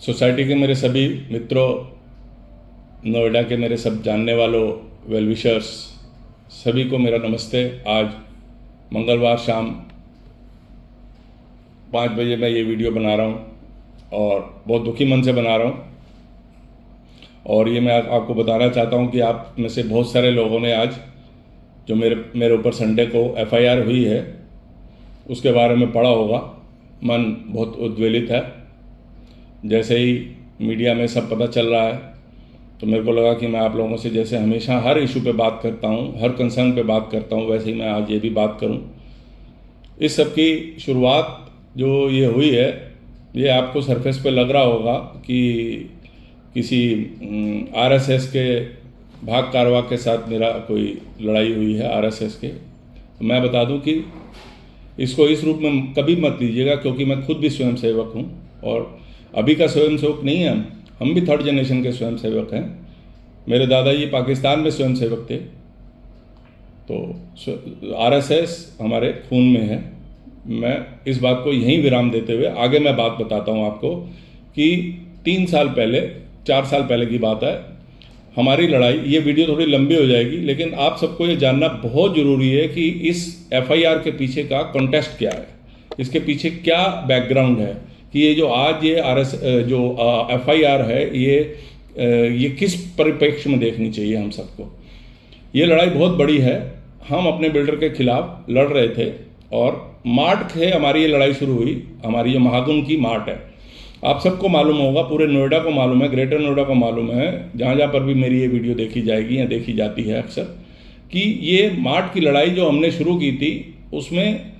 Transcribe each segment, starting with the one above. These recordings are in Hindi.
सोसाइटी के मेरे सभी मित्रों, नोएडा के मेरे सब जानने वालों, वेल विशर्स, सभी को मेरा नमस्ते। आज मंगलवार शाम 5 बजे मैं ये वीडियो बना रहा हूँ और बहुत दुखी मन से बना रहा हूँ। और ये मैं आपको बताना चाहता हूँ कि आप में से बहुत सारे लोगों ने आज जो मेरे ऊपर संडे को FIR हुई है उसके बारे में पढ़ा होगा। मन बहुत उद्वेलित है। जैसे ही मीडिया में सब पता चल रहा है तो मेरे को लगा कि मैं आप लोगों से जैसे हमेशा हर इशू पे बात करता हूँ, हर कंसर्न पे बात करता हूँ, वैसे ही मैं आज ये भी बात करूँ। इस सब की शुरुआत जो ये हुई है, ये आपको सरफेस पे लग रहा होगा कि किसी RSS के भाग कारवा के साथ मेरा कोई लड़ाई हुई है RSS के। तो मैं बता दूं कि इसको इस रूप में कभी मत लीजिएगा, क्योंकि मैं खुद भी स्वयंसेवक हूं और अभी का स्वयंसेवक नहीं है। हम भी 3rd जनरेशन के स्वयंसेवक हैं। मेरे दादाजी पाकिस्तान में स्वयंसेवक थे, तो RSS हमारे खून में है। मैं इस बात को यहीं विराम देते हुए आगे मैं बात बताता हूं आपको कि 3 साल पहले, 4 साल पहले की बात है, हमारी लड़ाई। ये वीडियो थोड़ी लंबी हो जाएगी, लेकिन आप सबको ये जानना बहुत ज़रूरी है कि इस FIR के पीछे का कॉन्टेक्स्ट क्या है, इसके पीछे क्या बैकग्राउंड है, कि ये जो आज ये FIR है ये किस परिप्रेक्ष्य में देखनी चाहिए हम सबको। ये लड़ाई बहुत बड़ी है। हम अपने बिल्डर के खिलाफ लड़ रहे थे और मार्ट से हमारी ये लड़ाई शुरू हुई। हमारी जो महागुन की मार्ट है, आप सबको मालूम होगा, पूरे नोएडा को मालूम है, ग्रेटर नोएडा को मालूम है, जहाँ जहाँ पर भी मेरी ये वीडियो देखी जाएगी या देखी जाती है अक्सर, कि ये मार्ट की लड़ाई जो हमने शुरू की थी उसमें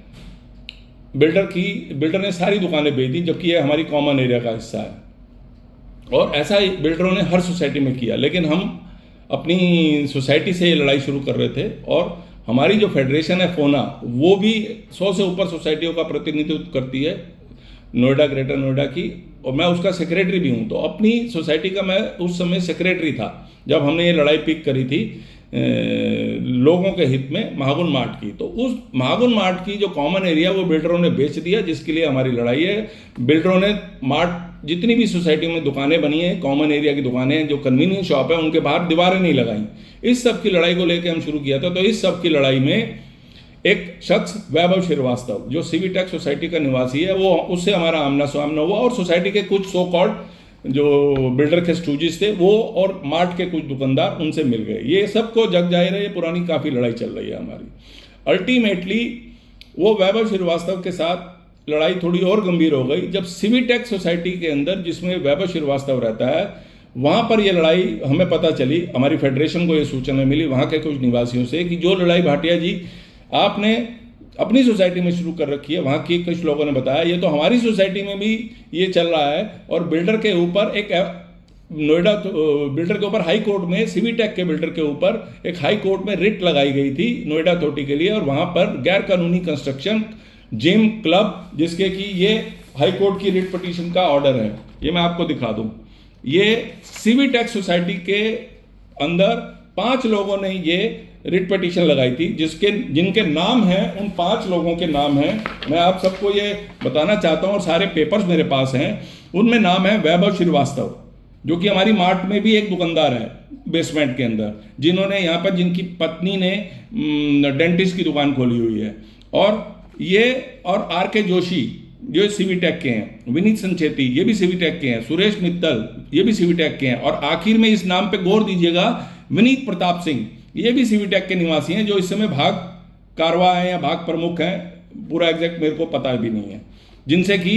बिल्डर ने सारी दुकानें बेच दी, जबकि ये हमारी कॉमन एरिया का हिस्सा है। और ऐसा ही बिल्डरों ने हर सोसाइटी में किया, लेकिन हम अपनी सोसाइटी से ये लड़ाई शुरू कर रहे थे। और हमारी जो फेडरेशन है फोना, वो भी 100 से ऊपर सोसाइटियों का प्रतिनिधित्व करती है नोएडा, ग्रेटर नोएडा की, और मैं उसका सेक्रेटरी भी हूँ। तो अपनी सोसाइटी का मैं उस समय सेक्रेटरी था जब हमने ये लड़ाई पिक करी थी लोगों के हित में महागुन मार्ट की। तो उस महागुन मार्ट की जो कॉमन एरिया वो बिल्डरों ने बेच दिया, जिसके लिए हमारी लड़ाई है। बिल्डरों ने मार्ट जितनी भी सोसाइटी में दुकानें बनी हैं, कॉमन एरिया की दुकानें हैं, जो कन्वीनियंस शॉप है, उनके बाहर दीवारें नहीं लगाई। इस सब की लड़ाई को लेकर हम शुरू किया था। तो इस सब की लड़ाई में एक शख्स वैभव श्रीवास्तव, जो सीवीटेक सोसाइटी का निवासी है, वो उससे हमारा आमना सामना हुआ। और सोसाइटी के कुछ सो कॉल्ड जो बिल्डर के स्टूजिस थे वो और मार्ट के कुछ दुकानदार उनसे मिल गए। ये सबको जग जाहिर है, ये पुरानी काफ़ी लड़ाई चल रही है हमारी। अल्टीमेटली वो वैभव श्रीवास्तव के साथ लड़ाई थोड़ी और गंभीर हो गई जब सीवीटेक सोसाइटी के अंदर, जिसमें वैभव श्रीवास्तव रहता है, वहाँ पर ये लड़ाई हमें पता चली, हमारी फेडरेशन को ये सूचना मिली वहाँ के कुछ निवासियों से, कि जो लड़ाई भाटिया जी आपने अपनी सोसाइटी में शुरू कर रखी है, वहाँ की कुछ लोगों ने बताया ये तो हमारी सोसाइटी में भी ये चल रहा है। और बिल्डर के ऊपर एक नोएडा बिल्डर के ऊपर हाई कोर्ट में, सीवीटेक के बिल्डर के ऊपर एक हाई कोर्ट में रिट लगाई गई थी नोएडा अथॉरिटी के लिए। और वहाँ पर गैर कानूनी कंस्ट्रक्शन, जिम, क्लब, जिसके कि ये हाई कोर्ट की रिट पिटीशन का ऑर्डर है। ये मैं आपको दिखा दूँ। ये सीवीटेक सोसाइटी के अंदर 5 लोगों ने ये रिट पिटीशन लगाई थी, जिनके नाम हैं, उन 5 लोगों के नाम हैं। मैं आप सबको ये बताना चाहता हूँ और सारे पेपर्स मेरे पास हैं। उनमें नाम है वैभव श्रीवास्तव, जो कि हमारी मार्ट में भी एक दुकानदार है बेसमेंट के अंदर, जिन्होंने यहाँ पर, जिनकी पत्नी ने डेंटिस्ट की दुकान खोली हुई है। और ये और RK जोशी जो सीवीटेक के हैं, विनीत संचेती ये भी सीवीटेक के हैं, सुरेश मित्तल ये भी सीवीटेक के हैं, और आखिर में इस नाम पे गौर दीजिएगा, विनीत प्रताप सिंह ये भी सीवीटेक के निवासी हैं, जो इस समय भाग कारवा हैं या भाग प्रमुख हैं, पूरा एग्जैक्ट मेरे को पता भी नहीं है, जिनसे कि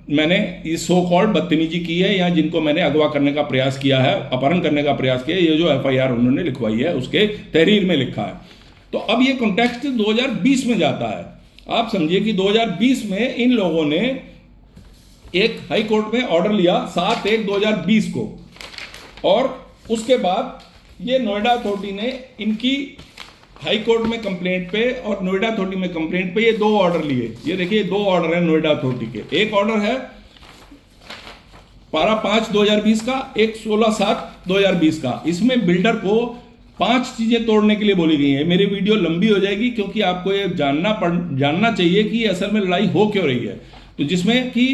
मैंने ये सो कॉल्ड बदतमीजी की है या जिनको मैंने अगवा करने का प्रयास किया है, अपहरण करने का प्रयास किया है। ये जो FIR उन्होंने लिखवाई है उसके तहरीर में लिखा है। तो अब ये कॉन्टेक्स्ट 2020 में जाता है। आप समझिए कि 2020 में इन लोगों ने एक हाई कोर्ट में ऑर्डर लिया 7/1/2020 को, और उसके बाद ये नोएडा अथॉरिटी ने इनकी हाई कोर्ट में कंप्लेंट पे और नोएडा अथॉरिटी में कंप्लेंट पे ये 2 ऑर्डर लिए। ये देखिए 2 ऑर्डर है नोएडा अथॉरिटी के। एक ऑर्डर है 12/5/2020 का, एक 16/7/2020 का। इसमें बिल्डर को 5 चीजें तोड़ने के लिए बोली गई है। मेरी वीडियो लंबी हो जाएगी क्योंकि आपको ये जानना चाहिए कि असल में लड़ाई हो क्यों रही है। तो जिसमें कि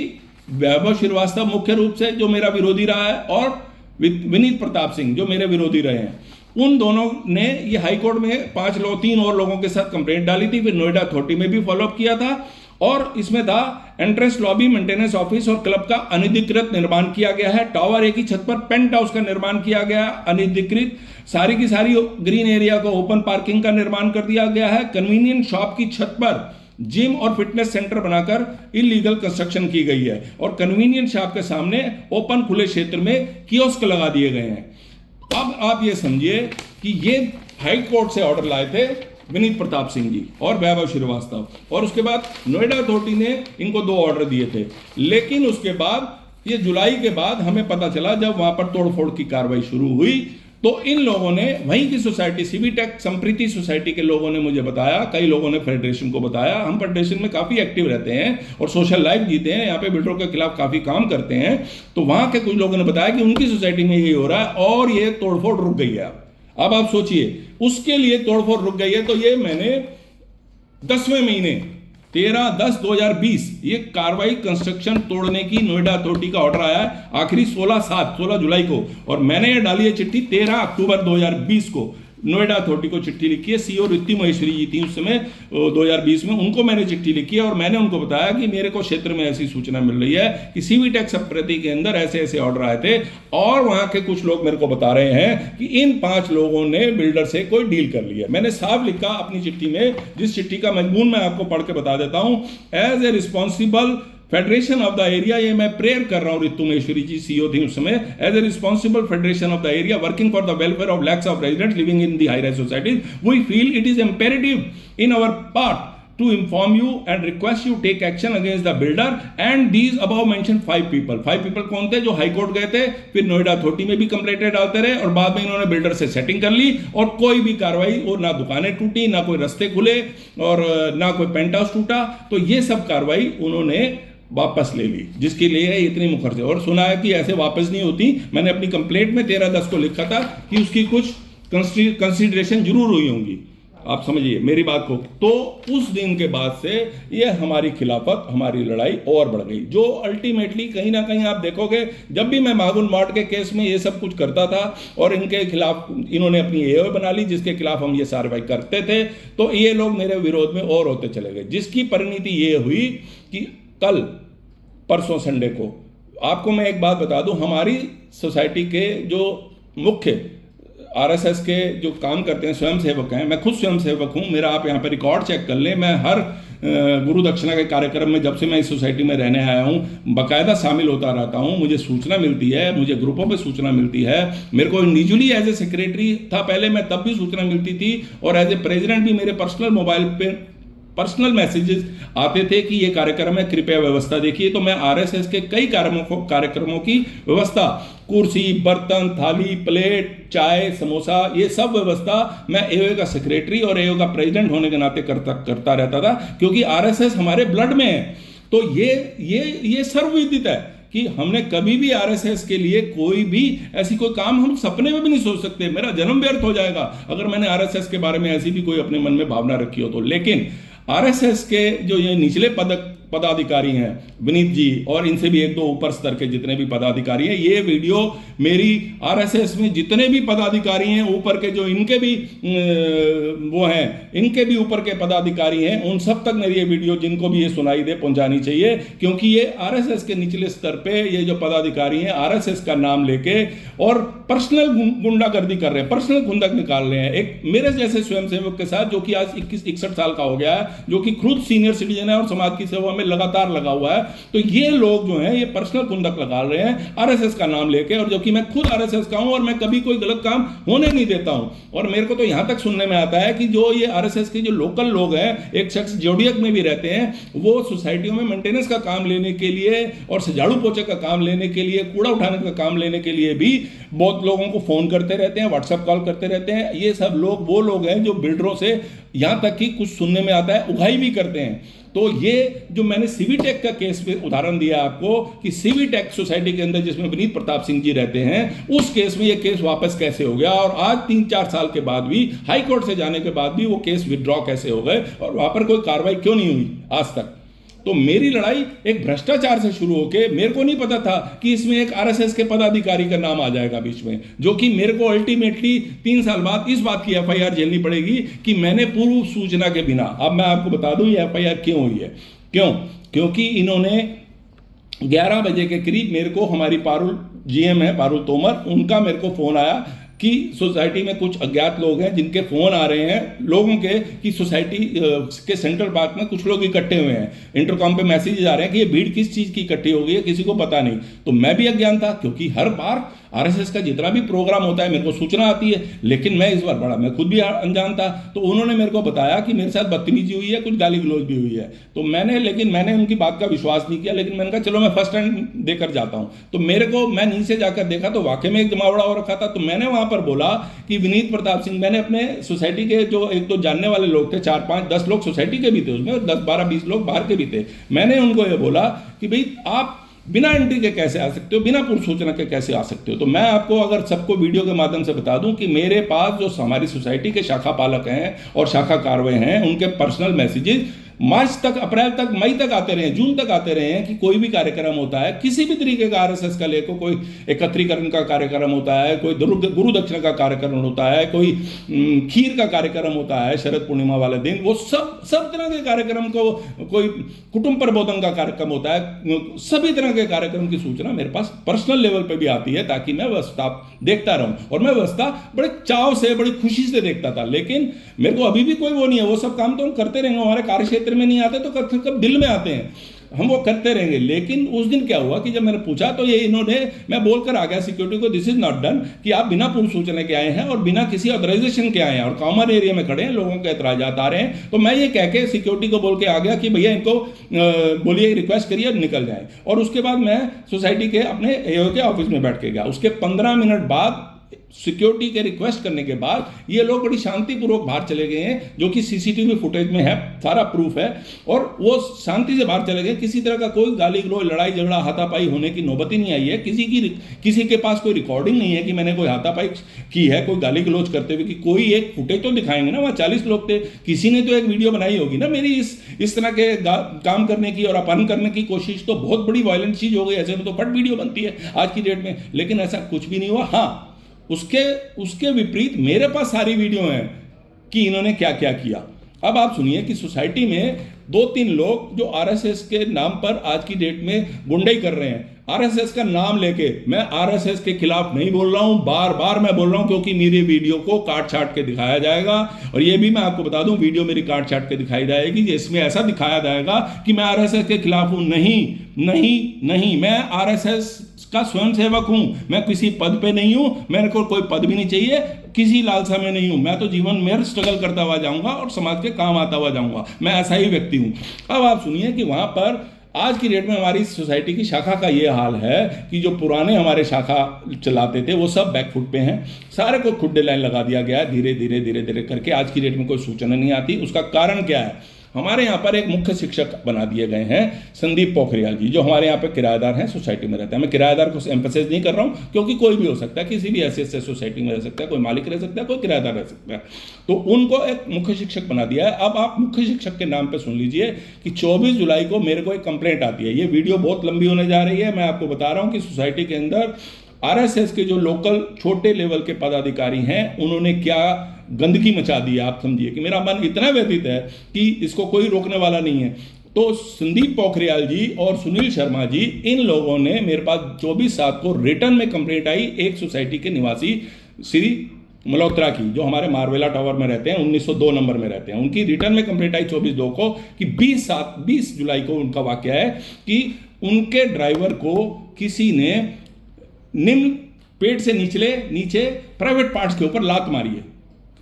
वैभव श्रीवास्तव मुख्य रूप से जो मेरा विरोधी रहा है, और विनीत प्रताप सिंह जो मेरे विरोधी रहे हैं, उन दोनों ने ये हाईकोर्ट में 3 और लोगों के साथ कंप्लेंट डाली थी, फिर नोएडा अथॉरिटी में भी फॉलोअप किया था, और इसमें था एंट्रेंस लॉबी, मेंटेनेंस ऑफिस और क्लब का अनधिकृत निर्माण किया गया है। टावर ए की छत पर पेंट हाउस का निर्माण किया गया अनधिकृत, सारी की सारी ग्रीन एरिया को ओपन पार्किंग का निर्माण कर दिया गया है। कन्वीनियंट शॉप की छत पर जिम और फिटनेस सेंटर बनाकर इलीगल कंस्ट्रक्शन की गई है, और कन्वीनियंट शॉप के सामने ओपन खुले क्षेत्र में कियोस्क लगा दिए गए हैं। अब आप ये समझिए कि ये हाई कोर्ट से ऑर्डर लाए थे विनीत प्रताप सिंह जी और वैभव श्रीवास्तव, और उसके बाद नोएडा अथॉरिटी ने इनको 2 ऑर्डर दिए थे। लेकिन उसके बाद ये जुलाई के बाद हमें पता चला, जब वहां पर तोड़फोड़ की कार्रवाई शुरू हुई, तो इन लोगों ने वहीं की सोसाइटी सिवीटेक संप्रीति सोसाइटी के लोगों ने मुझे बताया, कई लोगों ने फेडरेशन को बताया, हम फेडरेशन में काफ़ी एक्टिव रहते हैं और सोशल लाइफ जीते हैं, यहाँ पे बिल्डरों के खिलाफ काफ़ी काम करते हैं, तो वहाँ के कुछ लोगों ने बताया कि उनकी सोसाइटी में ये हो रहा है और ये तोड़फोड़ रुक गई है। अब आप सोचिए, उसके लिए तोड़फोड़ रुक गई है, तो ये मैंने 10वें महीने 13/10/2020 ये कार्रवाई कंस्ट्रक्शन तोड़ने की नोएडा अथॉरिटी का ऑर्डर आया है आखिरी 16 जुलाई को, और मैंने ये डाली है चिट्ठी 13 अक्टूबर 2020 को। नोएडा अथॉरिटी को चिट्ठी लिखी है, सीओ रित्ती महेश्वरी जी थी उस समय 2020 में, उनको मैंने चिट्ठी लिखी है और मैंने उनको बताया कि मेरे को क्षेत्र में ऐसी सूचना मिल रही है कि सीवीटेक संप्रीति के अंदर ऐसे ऐसे ऑर्डर आए थे, और वहां के कुछ लोग मेरे को बता रहे हैं कि इन 5 लोगों ने बिल्डर से कोई डील कर लिया। मैंने साफ लिखा अपनी चिट्ठी में, जिस चिट्ठी का मजमून मैं आपको पढ़ के बता देता हूं। As a responsible federation of the area, ये मैं प्रेयर कर रहा हूं, रितु महेश्वरी जी सीईओ थी उस समय, as a responsible federation of the area working for the welfare of lakhs of residents living in the high rise societies, we feel it is imperative in our part to inform you and request you take action against the builder and these above mentioned 5 people। 5 people कौन थे? जो हाई कोर्ट गए थे, फिर नोएडा अथॉरिटी में भी कंप्लेंट डालते रहे, और बाद में इन्होंने बिल्डर से सेटिंग कर ली, और कोई भी कार्रवाई, और ना दुकानें टूटी, ना कोई रास्ते खुले, और ना कोई पेंट हाउस टूटा, तो ये सब कार्रवाई उन्होंने वापस ले ली, जिसके लिए इतनी मुखर से, और सुना है कि ऐसे वापस नहीं होती। मैंने अपनी कंप्लेंट में 13/10 को लिखा था कि उसकी कुछ कंसिडरेशन जरूर हुई होंगी, आप समझिए मेरी बात को। तो उस दिन के बाद से ये हमारी खिलाफत, हमारी लड़ाई और बढ़ गई, जो अल्टीमेटली कहीं ना कहीं आप देखोगे, जब भी मैं महागुन मार्ट के केस में ये सब कुछ करता था और इनके खिलाफ इन्होंने अपनी एओ बना ली जिसके खिलाफ हम ये कार्रवाई करते थे, तो ये लोग मेरे विरोध में और होते चले गए, जिसकी परिणति ये हुई कि कल परसों संडे को, आपको मैं एक बात बता दूं, हमारी सोसाइटी के जो मुख्य आरएसएस के जो काम करते हैं स्वयंसेवक हैं, मैं खुद स्वयंसेवक हूं, मेरा आप यहाँ पर रिकॉर्ड चेक कर लें, मैं हर गुरु दक्षिणा के कार्यक्रम में जब से मैं इस सोसाइटी में रहने आया हूं बाकायदा शामिल होता रहता हूं, मुझे सूचना मिलती है, मुझे ग्रुपों पे सूचना मिलती है, मेरे को इंडिविजुअली एज ए सेक्रेटरी था पहले मैं, तब भी सूचना मिलती थी, और एज ए प्रेसिडेंट भी मेरे पर्सनल मोबाइल पे पर्सनल मैसेजेस आते थे कि ये कार्यक्रम है, कृपया व्यवस्था देखिए। तो मैं आरएसएस के कई कार्यक्रमों की व्यवस्था, कुर्सी, बर्तन, थाली, प्लेट, चाय, समोसा, ये सब व्यवस्था मैं एओए का सेक्रेटरी और एओए का प्रेसिडेंट होने के नाते करता रहता था, क्योंकि आरएसएस हमारे ब्लड में है। तो ये सर्वविदित है कि हमने कभी भी आरएसएस के लिए कोई भी ऐसी कोई काम हम सपने में भी नहीं सोच सकते, मेरा जन्म व्यर्थ हो जाएगा अगर मैंने आरएसएस के बारे में ऐसी भी कोई अपने मन में भावना रखी हो तो। लेकिन आरएसएस के जो ये निचले पदाधिकारी हैं, विनीत जी और इनसे भी 1-2 ऊपर स्तर के जितने भी पदाधिकारी हैं, ये वीडियो मेरी आरएसएस में जितने भी पदाधिकारी हैं ऊपर के, जो इनके भी वो हैं, इनके भी ऊपर के पदाधिकारी हैं, उन सब तक मेरी ये वीडियो, जिनको भी ये सुनाई दे, पहुंचानी चाहिए, क्योंकि ये आरएसएस के निचले स्तर पे ये जो पदाधिकारी हैं आरएसएस का नाम लेके और पर्सनल गुंडागर्दी कर रहे हैं, पर्सनल खुंदक निकाल रहे हैं एक मेरे जैसे स्वयंसेवक के साथ, जो कि आज 21-61 साल का हो गया है, जो कि खुद सीनियर सिटीजन है और समाज की सेवा में लगातार लगा हुआ है। तो ये लोग जो हैं ये पर्सनल खुंदक लगा रहे हैं आरएसएस का नाम लेके, और जबकि मैं खुद आरएसएस का हूं और मैं कभी कोई गलत काम होने नहीं देता हूं। और मेरे को तो यहां तक सुनने में आता है कि जो ये आरएसएस के जो लोकल लोग हैं, एक शख्स जोडियक में भी रहते हैं, वो सोसाइटियों में मेंटेनेंस का काम लेने के लिए और झाड़ू पोछे का काम लेने के लिए, कूड़ा उठाने का काम लेने के लिए भी बहुत लोगों को फोन करते रहते हैं, व्हाट्सएप कॉल करते रहते हैं। ये सब लोग वो लोग हैं जो बिल्डरों से यहां तक कि कुछ सुनने में आता है उगाही भी करते हैं। तो ये जो मैंने सीवीटेक का केस पे उदाहरण दिया आपको कि सीवीटेक सोसाइटी के अंदर जिसमें विनीत प्रताप सिंह जी रहते हैं, उस केस में ये केस वापस कैसे हो गया, और आज 3-4 साल के बाद भी हाई कोर्ट से जाने के बाद भी वो केस विड्रॉ कैसे हो गए, और वहां पर कोई कार्रवाई क्यों नहीं हुई आज तक। तो मेरी लड़ाई एक भ्रष्टाचार से शुरू होके, मेरे को नहीं पता था कि इसमें एक आरएसएस के पदाधिकारी का नाम आ जाएगा बीच में, जो कि मेरे को अल्टीमेटली 3 साल बाद इस बात की एफआईआर झेलनी पड़ेगी कि मैंने पूर्व सूचना के बिना। अब मैं आपको बता दूं ये एफआईआर क्यों हुई है। क्योंकि इन्होंने 11 बजे के करीब मेरे को, हमारी पारुल जीएम है पारुल तोमर, उनका मेरे को फोन आया कि सोसाइटी में कुछ अज्ञात लोग हैं जिनके फोन आ रहे हैं लोगों के कि सोसाइटी के सेंट्रल पार्क में कुछ लोग इकट्ठे हुए हैं, इंटरकॉम पे मैसेज आ रहे हैं कि ये भीड़ किस चीज़ की इकट्ठी हो गई है, किसी को पता नहीं। तो मैं भी अज्ञान था, क्योंकि हर बार आरएसएस का जितना भी प्रोग्राम होता है मेरे को सूचना आती है, लेकिन मैं इस बार मैं खुद भी अनजान था। तो उन्होंने मेरे को बताया कि मेरे साथ बदतमीजी हुई है, कुछ गाली गलौज भी हुई है। तो मैंने उनकी बात का विश्वास नहीं किया, लेकिन मैंने कहा चलो मैं फर्स्ट हैंड देकर जाता हूँ। तो मेरे को, मैं नीचे जाकर देखा तो वाकई में एक जमावड़ा हो रखा था। तो मैंने वहां पर बोला कि विनीत प्रताप सिंह, मैंने अपने सोसाइटी के जो एक दो जानने वाले लोग थे, 4, 5, 10 लोग सोसाइटी के भी थे उसमें, और 10, 12, 20 लोग बाहर के भी थे। मैंने उनको ये बोला कि भाई आप बिना एंट्री के कैसे आ सकते हो, बिना पूर्व सूचना के कैसे आ सकते हो। तो मैं आपको अगर सबको वीडियो के माध्यम से बता दूं कि मेरे पास जो हमारी सोसाइटी के शाखा पालक हैं और शाखा कार्रवाई हैं, उनके पर्सनल मैसेजेस मार्च तक, अप्रैल तक, मई तक आते रहे, जून तक आते रहे हैं कि कोई भी कार्यक्रम होता है, किसी भी तरीके का आरएसएस का लेकर, कोई एकत्रीकरण का कार्यक्रम होता है, कोई गुरु दक्षिणा का कार्यक्रम होता है, कोई खीर का कार्यक्रम होता है शरद पूर्णिमा वाले दिन, वो सब तरह के कार्यक्रम को, कोई कुटुंब प्रबोधन का कार्यक्रम होता है, सभी तरह के कार्यक्रम की सूचना मेरे पास पर्सनल लेवल पे भी आती है, ताकि मैं व्यवस्था देखता रहूं। और मैं व्यवस्था बड़े चाव से, बड़ी खुशी से देखता था। लेकिन मेरे को अभी भी कोई वो नहीं है, वो सब काम तो हम करते रहेंगे, हमारे कार्य क्षेत्र में नहीं आते तो कब दिल में आते हैं, हम वो करते रहेंगे। लेकिन उस दिन क्या हुआ कि जब मैंने पूछा तो ये इन्होंने, मैं बोलकर आ गया सिक्योरिटी को, दिस इज नॉट डन, कि आप बिना पूर्व सूचना के आए हैं और बिना किसी ऑथराइजेशन के आए हैं और कॉमन एरिया में खड़े हैं, लोगों के एतराजात आ रहे हैं। तो मैं ये कह के सिक्योरिटी को बोल के आ गया कि भैया इनको बोलिए, रिक्वेस्ट करिए और निकल जाए। और उसके बाद मैं सोसाइटी के अपने एओ के ऑफिस में बैठ के गया। उसके 15 मिनट बाद सिक्योरिटी के रिक्वेस्ट करने के बाद ये लोग बड़ी शांतिपूर्वक बाहर चले गए हैं, जो कि सीसीटीवी फुटेज में है, सारा प्रूफ है। और वो शांति से बाहर चले गए, किसी तरह का कोई गाली गलौज, लड़ाई झगड़ा, हाथापाई होने की नौबत ही नहीं आई है। किसी के पास कोई रिकॉर्डिंग नहीं है कि मैंने कोई हाथापाई की है, कोई गाली गलौज करते हुए, कि कोई एक फुटेज तो दिखाएंगे ना। वहाँ 40 लोग थे, किसी ने तो एक वीडियो बनाई होगी ना मेरी इस तरह के काम करने की और अपहरण करने की कोशिश। तो बहुत बड़ी वायलेंट चीज हो गई, ऐसे में तो फट वीडियो बनती है आज की डेट में। लेकिन ऐसा कुछ भी नहीं हुआ। हाँ, उसके विपरीत मेरे पास सारी वीडियो हैं कि इन्होंने क्या क्या किया। अब आप सुनिए कि सोसाइटी में 2-3 लोग जो आरएसएस के नाम पर आज की डेट में गुंडाई कर रहे हैं, आरएसएस का नाम लेके। मैं आरएसएस के खिलाफ नहीं बोल रहा हूं, बार बार मैं बोल रहा हूं, क्योंकि मेरी वीडियो को काट छाट के दिखाया जाएगा। और ये भी मैं आपको बता दूं, वीडियो मेरी काट छाट के दिखाई जाएगी, जिसमें ऐसा दिखाया जाएगा कि मैं आरएसएस के खिलाफ हूं। नहीं, मैं आरएसएस का स्वयंसेवक हूं। मैं किसी पद पे नहीं हूं, मेरे को कोई पद भी नहीं चाहिए, किसी लालसा में नहीं हूं। मैं तो जीवन में स्ट्रगल करता हुआ जाऊंगा और समाज के काम आता हुआ जाऊंगा। मैं ऐसा ही व्यक्ति हूं। अब आप सुनिए कि वहां पर आज की डेट में हमारी सोसाइटी की शाखा का ये हाल है कि जो पुराने हमारे शाखा चलाते थे वो सब बैकफुट पे हैं। सारे को खुड्डे लाइन लगा दिया गया है, धीरे करके। आज की डेट में कोई सूचना नहीं आती। उसका कारण क्या है? हमारे यहाँ पर एक मुख्य शिक्षक बना दिए गए हैं, संदीप पोखरियाल जी, जो हमारे यहाँ पे किराएदार हैं, सोसाइटी में रहते हैं। मैं किराएदार को एम्फेसाइज नहीं कर रहा हूँ, क्योंकि कोई भी हो सकता है, किसी भी ऐसे सोसाइटी में रह सकता है, कोई मालिक रह सकता है, कोई किराएदार रह सकता है। तो उनको एक मुख्य शिक्षक बना दिया है। अब आप मुख्य शिक्षक के नाम पर सुन लीजिए कि 24 जुलाई को मेरे को एक कंप्लेंट आती है। ये वीडियो बहुत लंबी होने जा रही है। मैं आपको बता रहा हूँ कि सोसाइटी के अंदर आरएसएस के जो लोकल छोटे लेवल के पदाधिकारी हैं, उन्होंने क्या गंदगी मचा दी है। आप समझिए कि मेरा मन इतना व्यथित है कि इसको कोई रोकने वाला नहीं है। तो संदीप पोखरियाल जी और सुनील शर्मा जी, इन लोगों ने मेरे पास 24/7 को रिटर्न में कंप्लेंट आई एक सोसाइटी के निवासी श्री मल्होत्रा की, जो हमारे मारवेला टावर में रहते हैं, 1902 नंबर में रहते हैं। उनकी रिटर्न में कंप्लेंट आई 24/2 को कि 20 जुलाई को उनका वाकया है कि उनके ड्राइवर को किसी ने निम्न पेट से नीचे प्राइवेट पार्ट्स के ऊपर लात मारी है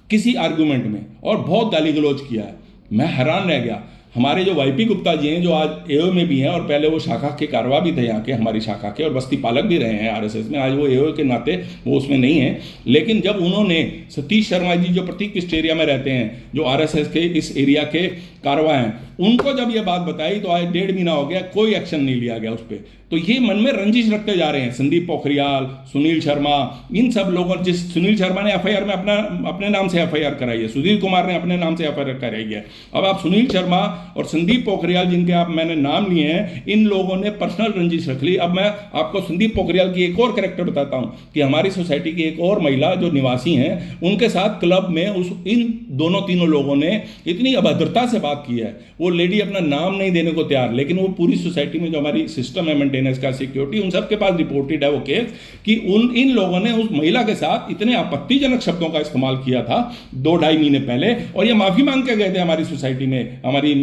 किसी आर्गुमेंट में, और बहुत गाली गलौज किया है। मैं हैरान रह गया। हमारे जो वाईपी गुप्ता जी हैं, जो आज एओ में भी हैं और पहले वो शाखा के कारवा भी थे यहाँ के, हमारी शाखा के, और बस्ती पालक भी रहे हैं आरएसएस में। आज वो एओ के नाते वो उसमें नहीं है। लेकिन जब उन्होंने सतीश शर्मा जी, जो प्रतीक पिस्ट एरिया में रहते हैं, जो आरएसएस के इस एरिया के कारवा हैं, उनको जब ये बात बताई तो आज 1.5 महीना हो गया, कोई एक्शन नहीं लिया गया उस पर। तो ये मन में रंजिश रखते जा रहे हैं। संदीप पोखरियाल, सुनील शर्मा, इन सब लोगों, जिस सुनील शर्मा ने एफआईआर में अपने नाम से एफआईआर कराई है, सुधीर कुमार ने अपने नाम से एफआईआर कराई है। अब आप सुनील शर्मा और संदीप पोखरियाल जिनके आप मैंने नाम लिए हैं, इन लोगों ने पर्सनल रंजिश रख ली। अब मैं आपको संदीप पोखरियाल की एक और कैरेक्टर बताता हूं कि हमारी सोसाइटी की एक और महिला जो निवासी हैं, उनके साथ क्लब में इन दोनों तीनों लोगों ने इतनी अभद्रता से बात की है। वो लेडी अपना नाम नहीं देने को तैयार, लेकिन वो पूरी सोसाइटी में जो हमारी सिस्टम है मेंटेनेंस का, सिक्योरिटी, उन सबके पास रिपोर्टेड है वो केस कि इन लोगों ने उस महिला के साथ इतने आपत्तिजनक शब्दों का इस्तेमाल किया था 2-2.5 महीने पहले, और ये माफी मांग के गए थे हमारी सोसाइटी में, हमारी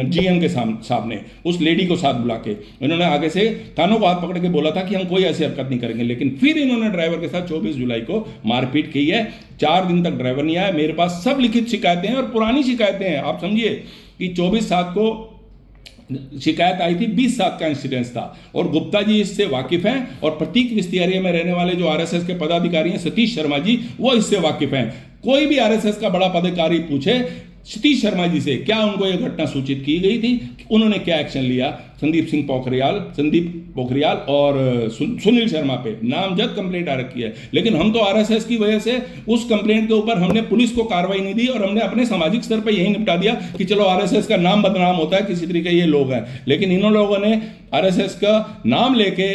जीएम के सामने उस लेडी को साथ बुला के। इन्होंने आगे से कानों को हाथ पकड़ के बोला था कि हम कोई ऐसी हरकत नहीं करेंगे, लेकिन फिर इन्होंने ड्राइवर के साथ 24 जुलाई को मारपीट की है। 4 दिन तक ड्राइवर नहीं आया। मेरे पास सब लिखित शिकायतें हैं और पुरानी शिकायतें हैं। आप समझिए कि 24/7 को शिकायत आई थी, 20/7 का इंसिडेंस था, और गुप्ता जी इससे वाकिफ हैं, और प्रतीक विस्ती एरिया में रहने वाले जो आरएसएस के पदाधिकारी हैं सतीश शर्मा जी, वो इससे वाकिफ हैं। कोई भी आरएसएस का बड़ा पदाधिकारी पूछे सतीश शर्मा जी से क्या उनको यह घटना सूचित की गई थी, उन्होंने क्या एक्शन लिया संदीप पोखरियाल और सुनील शर्मा पे नामजद कंप्लेंट आ रखी है। लेकिन हम तो आरएसएस की वजह से उस कंप्लेंट के ऊपर हमने पुलिस को कार्रवाई नहीं दी, और हमने अपने सामाजिक स्तर पर यही निपटा दिया कि चलो आरएसएस का नाम बदनाम होता है, किसी तरीके ये लोग हैं। लेकिन इन लोगों ने आरएसएस का नाम लेके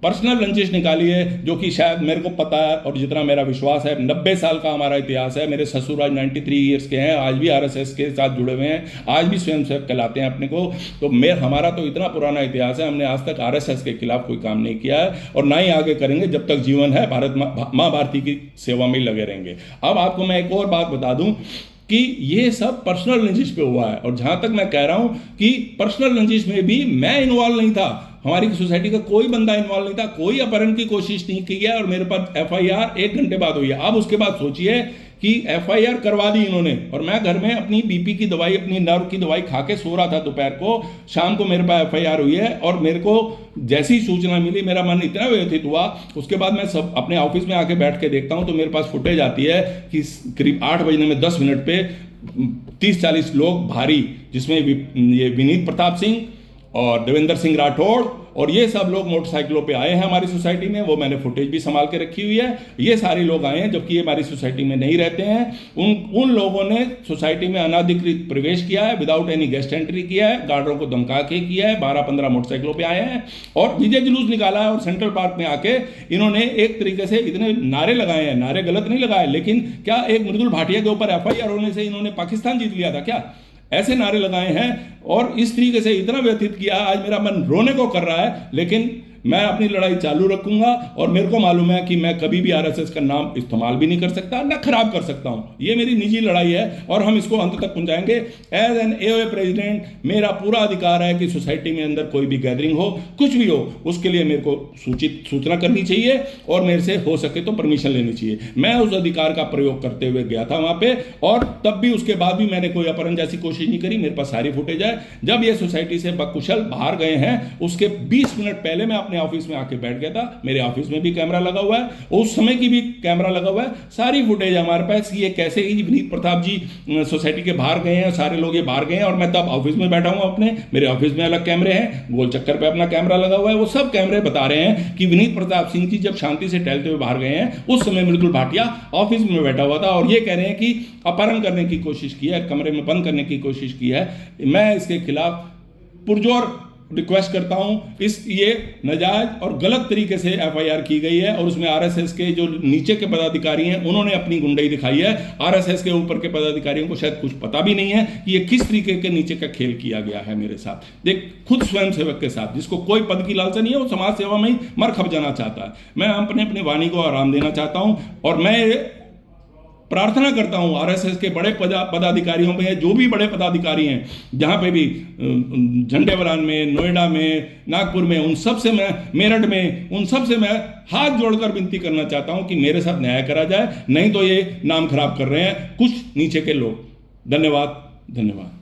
पर्सनल रंजिश निकाली है, जो कि शायद मेरे को पता है और जितना मेरा विश्वास है, 90 साल का हमारा इतिहास है। मेरे ससुर आज 93 ईयर्स के हैं, आज भी आरएसएस के साथ जुड़े हुए हैं, आज भी स्वयंसेवक कहलाते हैं अपने को। तो हमारा तो इतना पुराना इतिहास है, हमने आज तक आरएसएस के खिलाफ कोई काम नहीं किया है और ना ही आगे करेंगे। जब तक जीवन है भारत माँ भारती की सेवा में ही लगे रहेंगे। अब आपको मैं एक और बात बता दूं कि ये सब पर्सनल रंजिश पे हुआ है, और जहां तक मैं कह रहा हूं कि पर्सनल रंजिश में भी मैं इन्वॉल्व नहीं था, हमारी सोसाइटी का कोई बंदा इन्वॉल्व नहीं था, कोई अपहरण की कोशिश नहीं की है, और मेरे पास एफआईआर 1 घंटे बाद हुई है। अब उसके बाद सोचिए कि एफआईआर करवा दी इन्होंने, और मैं घर में अपनी बीपी की दवाई, अपनी नर्व की दवाई खा के सो रहा था दोपहर को, शाम को मेरे पास एफआईआर हुई है। और मेरे को जैसी सूचना मिली मेरा मन इतना व्यथित हुआ, उसके बाद मैं सब अपने ऑफिस में आके बैठ के देखता हूं तो मेरे पास फुटेज आती है कि करीब 8 बजने में 10 मिनट पे 30-40 लोग भारी, जिसमें ये विनीत प्रताप सिंह और देवेंद्र सिंह राठौड़ और ये सब लोग मोटरसाइकिलों पे आए हैं हमारी सोसाइटी में। वो मैंने फुटेज भी संभाल के रखी हुई है। ये सारे लोग आए हैं जबकि ये हमारी सोसाइटी में नहीं रहते हैं। उन लोगों ने सोसाइटी में अनाधिकृत प्रवेश किया है, विदाउट एनी गेस्ट एंट्री किया है, गार्डों को धमका के किया है, 12-15 मोटरसाइकिलों पे आए हैं और विजय जुलूस निकाला है। और सेंट्रल पार्क में आके इन्होंने एक तरीके से इतने नारे लगाए हैं, नारे गलत नहीं लगाए, लेकिन क्या एक मृदुल भाटिया के ऊपर एफआईआर होने से इन्होंने पाकिस्तान जीत लिया था क्या? ऐसे नारे लगाए हैं और इस तरीके से इतना व्यथित किया, आज मेरा मन रोने को कर रहा है। लेकिन मैं अपनी लड़ाई चालू रखूंगा और मेरे को मालूम है कि मैं कभी भी आरएसएस का नाम इस्तेमाल भी नहीं कर सकता, ना खराब कर सकता हूं। ये मेरी निजी लड़ाई है और हम इसको अंत तक पहुंचाएंगे। एज एन एओए प्रेसिडेंट मेरा पूरा अधिकार है कि सोसाइटी में अंदर कोई भी गैदरिंग हो, कुछ भी हो, उसके लिए मेरे को सूचना करनी चाहिए और मेरे से हो सके तो परमिशन लेनी चाहिए। मैं उस अधिकार का प्रयोग करते हुए गया था वहां पे, और तब भी उसके बाद भी मैंने कोई अपहरण जैसी कोशिश नहीं करी। मेरे पास सारी फुटेज है। जब ये सोसाइटी से बकुशल बाहर गए हैं उसके 20 मिनट पहले मैं अपने ऑफिस में आके बैठ गया था। मेरे ऑफिस में भी कैमरा लगा हुआ है, उस समय की भी कैमरा लगा हुआ है, सारी फुटेज है हमारे पास। ये कैसे ही विनीत प्रताप जी सोसाइटी के बाहर गए हैं, सारे लोग ये बाहर गए हैं और मैं तब ऑफिस में बैठा हूं अपने। मेरे ऑफिस में अलग कैमरे हैं, गोल चक्कर पे अपना कैमरा लगा हुआ है। वो सब कैमरे बता रहे हैं कि विनीत प्रताप सिंह जी जब शांति से टहलते हुए बाहर गए हैं उस समय मृदुल भाटिया ऑफिस में बैठा हुआ था और ये कह रहे हैं कि अपहरण करने की कोशिश की है, कमरे में बंद करने की कोशिश की है। मैं इसके खिलाफ पुरजोर रिक्वेस्ट करता हूं। ये नाजायज और गलत तरीके से एफआईआर की गई है और उसमें आरएसएस के जो नीचे के पदाधिकारी हैं उन्होंने अपनी गुंडाई दिखाई है। आरएसएस के ऊपर के पदाधिकारियों को शायद कुछ पता भी नहीं है कि ये किस तरीके के नीचे का खेल किया गया है मेरे साथ। देख, खुद स्वयं सेवक के साथ, जिसको कोई पद की लालसा नहीं है, वो समाज सेवा में ही मर खप जाना चाहता है। मैं अपने वाणी को आराम देना चाहता हूं और मैं प्रार्थना करता हूं आरएसएस के बड़े पदाधिकारियों में, जो भी बड़े पदाधिकारी हैं जहां पे भी, झंडेवलान में, नोएडा में, नागपुर में, उन सब से मैं, मेरठ में, उन सब से मैं हाथ जोड़कर विनती करना चाहता हूं कि मेरे साथ न्याय करा जाए, नहीं तो ये नाम खराब कर रहे हैं कुछ नीचे के लोग। धन्यवाद।